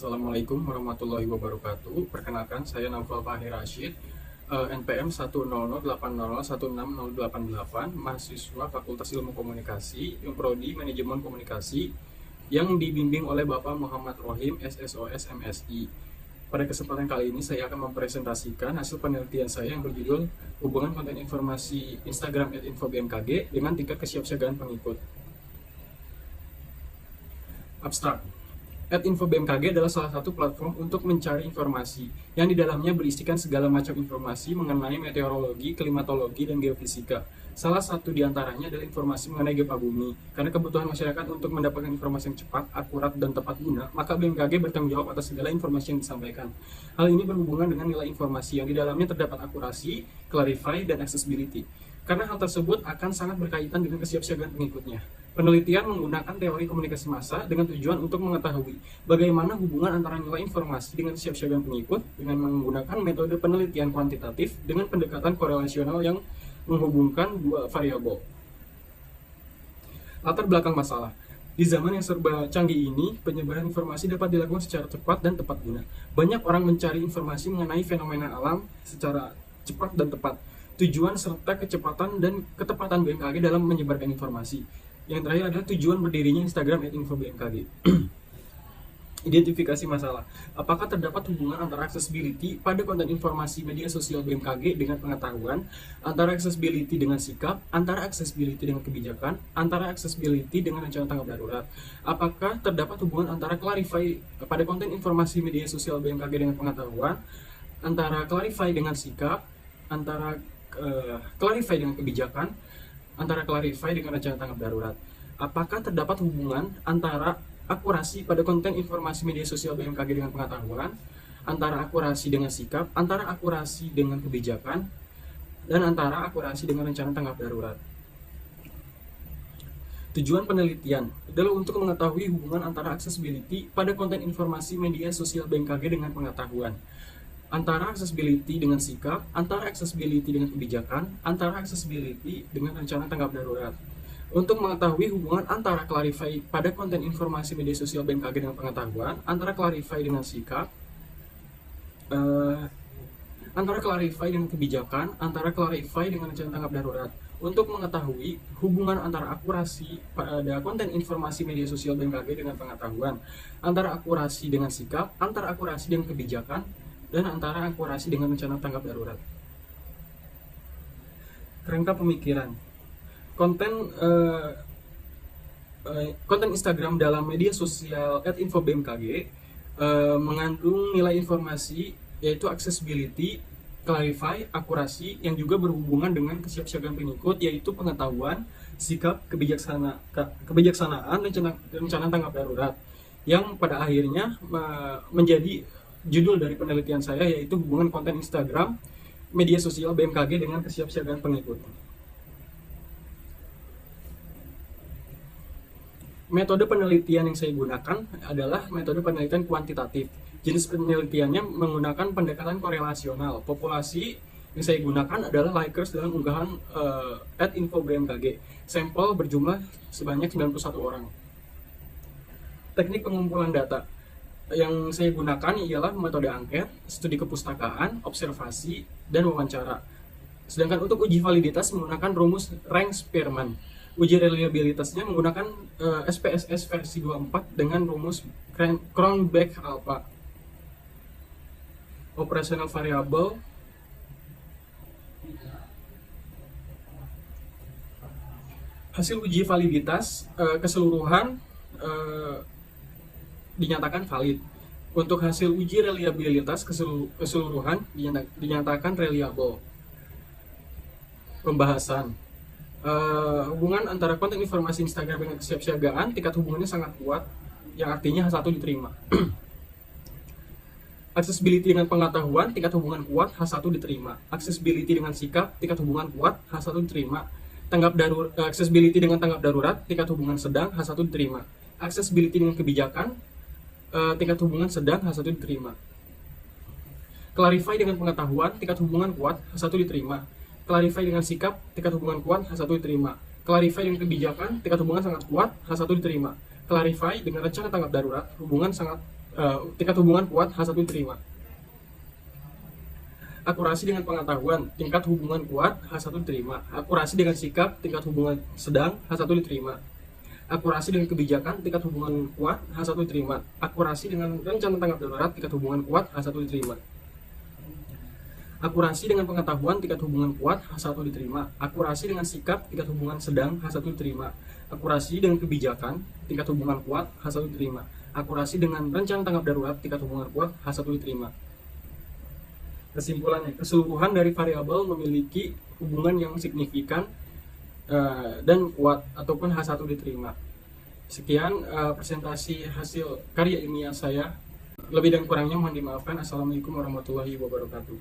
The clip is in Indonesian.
Assalamualaikum warahmatullahi wabarakatuh. Perkenalkan, saya Naufal Fahri Rashid, NPM 10080160888, mahasiswa Fakultas Ilmu Komunikasi, Prodi Manajemen Komunikasi, yang dibimbing oleh Bapak Muhammad Rohim, SSOS MSI. Pada kesempatan kali ini saya akan mempresentasikan hasil penelitian saya yang berjudul Hubungan Konten Informasi Instagram @infobmkg dengan tingkat kesiapsiagaan pengikut. Abstrak. @infobmkg adalah salah satu platform untuk mencari informasi yang di dalamnya berisikan segala macam informasi mengenai meteorologi, klimatologi, dan geofisika. Salah satu di antaranya adalah informasi mengenai gempa bumi. Karena kebutuhan masyarakat untuk mendapatkan informasi yang cepat, akurat, dan tepat guna, maka BMKG bertanggung jawab atas segala informasi yang disampaikan. Hal ini berhubungan dengan nilai informasi yang di dalamnya terdapat akurasi, clarify, dan accessibility. Karena hal tersebut akan sangat berkaitan dengan kesiapsiagaan pengikutnya. Penelitian menggunakan teori komunikasi massa dengan tujuan untuk mengetahui bagaimana hubungan antara nilai informasi dengan kesiapsiagaan pengikut dengan menggunakan metode penelitian kuantitatif dengan pendekatan korelasional yang menghubungkan dua variabel. Latar belakang masalah. Di zaman yang serba canggih ini, penyebaran informasi dapat dilakukan secara cepat dan tepat guna. Banyak orang mencari informasi mengenai fenomena alam secara cepat dan tepat. Tujuan serta kecepatan dan ketepatan BMKG dalam menyebarkan informasi. Yang terakhir adalah tujuan berdirinya Instagram @infobmkg. Identifikasi masalah. Apakah terdapat hubungan antara accessibility pada konten informasi media sosial BMKG dengan pengetahuan, antara accessibility dengan sikap, antara accessibility dengan kebijakan, antara accessibility dengan rencana tanggap darurat? Apakah terdapat hubungan antara clarify pada konten informasi media sosial BMKG dengan pengetahuan, antara clarify dengan sikap, antara clarify dengan kebijakan, antara clarify dengan rencana tanggap darurat? Apakah terdapat hubungan antara akurasi pada konten informasi media sosial BMKG dengan pengetahuan, antara akurasi dengan sikap, antara akurasi dengan kebijakan, dan antara akurasi dengan rencana tanggap darurat? Tujuan penelitian adalah untuk mengetahui hubungan antara accessibility pada konten informasi media sosial BMKG dengan pengetahuan, antara accessibility dengan sikap, antara accessibility dengan kebijakan, antara accessibility dengan rencana tanggap darurat. Untuk mengetahui hubungan antara clarify pada konten informasi media sosial BMKG dengan pengetahuan, antara clarify dengan sikap, antara clarify dengan kebijakan, antara clarify dengan rencana tanggap darurat. Untuk mengetahui hubungan antara akurasi pada konten informasi media sosial BMKG dengan pengetahuan, antara akurasi dengan sikap, antara akurasi dengan kebijakan, dan antara akurasi dengan rencana tanggap darurat. Kerangka pemikiran. Konten Instagram dalam media sosial @infobmkg mengandung nilai informasi yaitu accessibility, clarify, akurasi yang juga berhubungan dengan kesiapsiagaan pengikut yaitu pengetahuan, sikap, kebijaksanaan, dan rencana tanggap darurat, yang pada akhirnya menjadi judul dari penelitian saya, yaitu hubungan konten Instagram media sosial BMKG dengan kesiapsiagaan pengikut. Metode penelitian yang saya gunakan adalah metode penelitian kuantitatif. Jenis penelitiannya menggunakan pendekatan korelasional. Populasi yang saya gunakan adalah likers dalam unggahan @infobmkg. Sampel berjumlah sebanyak 91 orang. Teknik pengumpulan data yang saya gunakan ialah metode angket, studi kepustakaan, observasi, dan wawancara. Sedangkan untuk uji validitas menggunakan rumus Rank-Spearman. Uji reliabilitasnya menggunakan SPSS versi 24 dengan rumus Cronbach-Alpha. Operational variable hasil uji validitas keseluruhan dinyatakan valid. Untuk hasil uji reliabilitas keseluruhan dinyatakan reliable. Pembahasan. Hubungan antara konten informasi Instagram dengan kesiapsiagaan, tingkat hubungannya sangat kuat, yang artinya H1 diterima. Accessibility dengan pengetahuan, tingkat hubungan kuat, H1 diterima. Accessibility dengan sikap, tingkat hubungan kuat, H1 diterima. Accessibility dengan tanggap darurat, tingkat hubungan sedang, H1 diterima. Accessibility dengan kebijakan, tingkat hubungan sedang, H1 diterima. Clarify dengan pengetahuan, tingkat hubungan kuat, H1 diterima. Clarify dengan sikap, tingkat hubungan kuat, H1 diterima. Clarify dengan kebijakan, tingkat hubungan sangat kuat, H1 diterima. Clarify dengan rencana tanggap darurat, hubungan sangat tingkat hubungan kuat H1 diterima. Akurasi dengan pengetahuan, tingkat hubungan kuat H1 diterima. Akurasi dengan sikap, tingkat hubungan sedang H1 diterima. Akurasi dengan kebijakan, tingkat hubungan kuat H1 diterima. Akurasi dengan rencana tanggap darurat, tingkat hubungan kuat H1 diterima. Akurasi dengan pengetahuan, tingkat hubungan kuat H1 diterima. Akurasi dengan sikap, tingkat hubungan sedang H1 diterima. Akurasi dengan kebijakan, tingkat hubungan kuat H1 diterima. Akurasi dengan rencana tanggap darurat, tingkat hubungan kuat H1 diterima. Kesimpulannya, keseluruhan dari variabel memiliki hubungan yang signifikan dan kuat ataupun H1 diterima. Sekian presentasi hasil karya ilmiah saya. Lebih dan kurangnya mohon dimaafkan. Assalamualaikum warahmatullahi wabarakatuh.